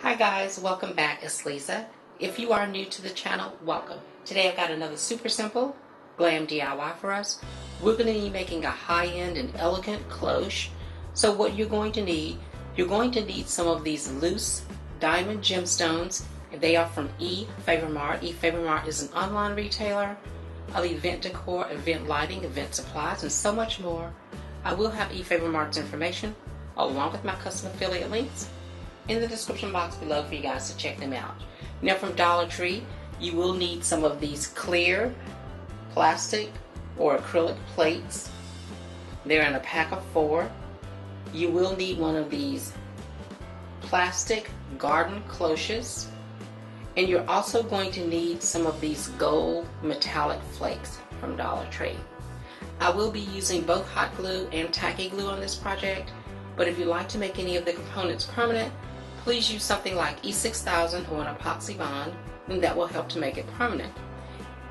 Hi guys, welcome back. It's Lisa. If you are new to the channel, welcome. Today I've got another super simple glam DIY for us. We're going to be making a high-end and elegant cloche. So what you're going to need some of these loose diamond gemstones. They are from EFavormart. EFavormart is an online retailer of event decor, event lighting, event supplies, and so much more. I will have EFavormart's information along with my custom affiliate links in the description box below for you guys to check them out. Now from Dollar Tree, you will need some of these clear plastic or acrylic plates. They're in a pack of 4. You will need one of these plastic garden cloches, and you're also going to need some of these gold metallic flakes from Dollar Tree. I will be using both hot glue and tacky glue on this project, but if you'd like to make any of the components permanent, please use something like E6000 or an epoxy bond, and that will help to make it permanent.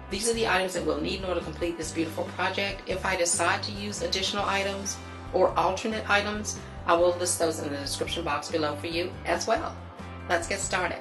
These are the items that we'll need in order to complete this beautiful project. If I decide to use additional items or alternate items, I will list those in the description box below for you as well. Let's get started.